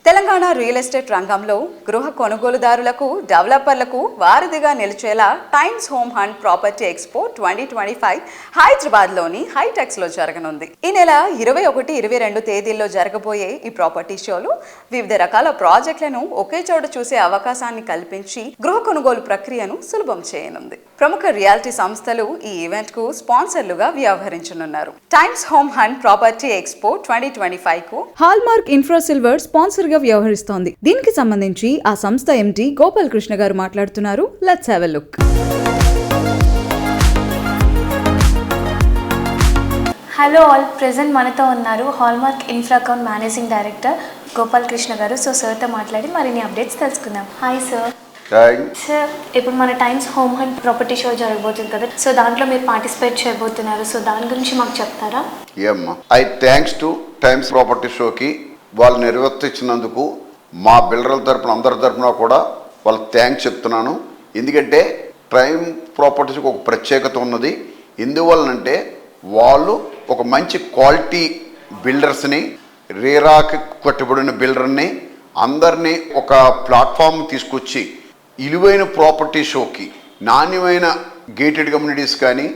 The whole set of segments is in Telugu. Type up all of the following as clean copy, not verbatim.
తెలంగాణ రియల్ ఎస్టేట్ రంగంలో గృహ కొనుగోలుదారులకు డెవలపర్లకు వారధిగా నిలిచేలా Times Home Hunt property expo 2025 హైదరాబాద్లోని హైటెక్స్లో జరగనుంది. ఈ నెల 21, 22 తేదీల్లో జరగబోయే ఈ ప్రాపర్టీ షోలో వివిధ రకాల ప్రాజెక్టులను ఒకే చోట చూసే అవకాశాన్ని కల్పించి గృహ కొనుగోలు ప్రక్రియను సులభం చేయనుంది. ప్రముఖ రియాలిటీ సంస్థలు ఈ ఈవెంట్ కు స్పాన్సర్లుగా వ్యవహరించనున్నారు. Times Home Hunt property expo 2025 కు హాల్మార్క్ ఇన్ఫ్రా సిల్వర్ స్పాన్సర్ గా వ్యవహరిస్తోంది. దీనికి సంబంధించి ఆ సంస్థ ఎండి గోపాల్ కృష్ణ గారు మాట్లాడుతున్నారు. Let's have a look. Hello all, present మనతో ఉన్నారు hallmark infra account managing director Gopal Krishna గారు. సో సార్తో మాట్లాడి మరిన్ని అప్డేట్స్ తెలుసుకుందాం. Hi sir. సార్, ఇప్పుడు మన times Home Hunt property show జరగబోతుంది కదా, సో దాంట్లో మీరు పార్టిసిపేట్ చేయబోతున్నారు. సో దాని గురించి మాకు చెప్తారా? థ్యాంక్స్ టు టైమ్స్ ప్రాపర్టీ షోకి వాళ్ళు నిర్వర్తించినందుకు మా బిల్డర్ల తరపున అందరి తరపున కూడా వాళ్ళకి థ్యాంక్స్ చెప్తున్నాను. ఎందుకంటే టైమ్ ప్రాపర్టీస్కి ఒక ప్రత్యేకత ఉన్నది. ఎందువల్లనంటే వాళ్ళు ఒక మంచి క్వాలిటీ బిల్డర్స్ని, రేరాకి కట్టుబడిన బిల్డర్ని అందరినీ ఒక ప్లాట్ఫామ్ తీసుకొచ్చి ఇలువైన ప్రాపర్టీ షోకి నాణ్యమైన గేటెడ్ కమ్యూనిటీస్ కానీ,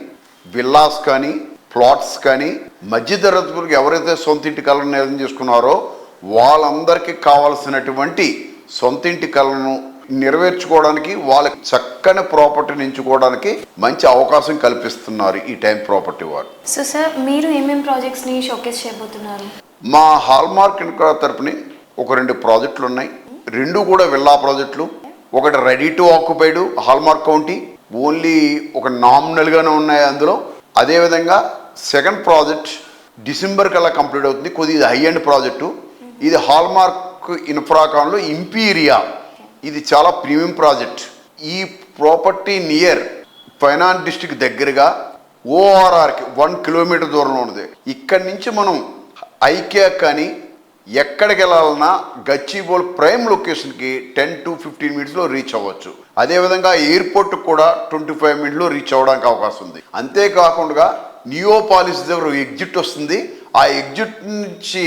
విల్లాస్ కానీ, ప్లాట్స్ కానీ, మధ్యతరగతులకు ఎవరైతే సొంత ఇంటి కళను నిర్ణయం చేసుకున్నారో వాళ్ళందరికీ కావాల్సినటువంటి సొంత ఇంటి కళను నెరవేర్చుకోవడానికి, వాళ్ళకి చక్కని ప్రాపర్టీని ఎంచుకోవడానికి మంచి అవకాశం కల్పిస్తున్నారు ఈ టైం ప్రాపర్టీ వారు. సో సార్, మీరు ఏమేమి ప్రాజెక్ట్స్ని షోకేస్ చేయబోతున్నారు? మా హాల్మార్క్ ఇన్ఫ్రా తరపుని ఒక 2 ప్రాజెక్టులు ఉన్నాయి. 2 కూడా విల్లా ప్రాజెక్టులు. ఒకటి ready to occupied hallmark county, only ఒక నామినల్గానే ఉన్నాయి అందులో. అదేవిధంగా సెకండ్ ప్రాజెక్ట్ డిసెంబర్ కల్లా కంప్లీట్ అవుతుంది. కొద్దిగా హై ఎండ్ ప్రాజెక్టు. ఇది హాల్మార్క్ ఇన్ఫ్రాకాన్లో ఇంపీరియా. ఇది చాలా ప్రీమియం ప్రాజెక్ట్. ఈ ప్రాపర్టీ నియర్ ఫైనాన్స్ డిస్ట్రిక్ట్ దగ్గరగా ఓఆర్ఆర్కి 1 కిలోమీటర్ దూరంలో ఉంది. ఇక్కడి నుంచి మనం ఐకియా కానీ ఎక్కడికి వెళ్ళాలన్నా గచ్చిబౌలి ప్రైమ్ లొకేషన్కి 10 to 15 మినిట్స్లో రీచ్ అవ్వచ్చు. అదేవిధంగా ఎయిర్పోర్ట్ కూడా 25 మినిట్స్లో రీచ్ అవ్వడానికి అవకాశం ఉంది. అంతేకాకుండా నియోపాలిస్ దగ్గర ఎగ్జిట్ వస్తుంది. ఆ ఎగ్జిట్ నుంచి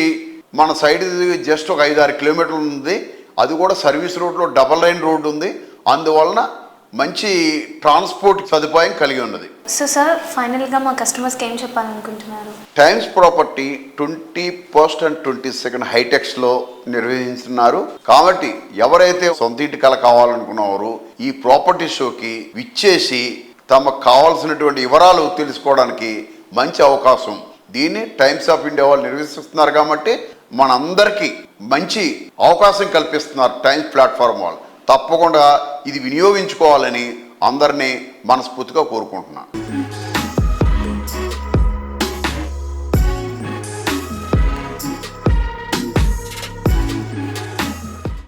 మన సైడ్ జస్ట్ ఒక 5-6 కిలోమీటర్లు ఉంది. అది కూడా సర్వీస్ రోడ్లో డబల్ లైన్ రోడ్డు ఉంది. అందువలన మంచి ట్రాన్స్పోర్ట్ సదుపాయం కలిగి ఉన్నది. సో సార్, ఫైనల్గా మా కస్టమర్స్కి ఏం చెప్పాలనుకుంటున్నారు? Times property 21st and 22nd హైటెక్స్లో నిర్వహిస్తున్నారు. కాబట్టి ఎవరైతే సొంత ఇంటి కళ కావాలనుకున్నారో ఈ ప్రాపర్టీ షోకి విచ్చేసి తమకు కావాల్సినటువంటి వివరాలు తెలుసుకోవడానికి మంచి అవకాశం. దీన్ని టైమ్స్ ఆఫ్ ఇండియా వాళ్ళు నిర్వహిస్తున్నారు కాబట్టి మనందరికీ మంచి అవకాశం కల్పిస్తున్నారు టైమ్స్ ప్లాట్ఫామ్ వాళ్ళు. తప్పకుండా ఇది వినియోగించుకోవాలని అందరినీ మనస్ఫూర్తిగా కోరుకుంటున్నాను.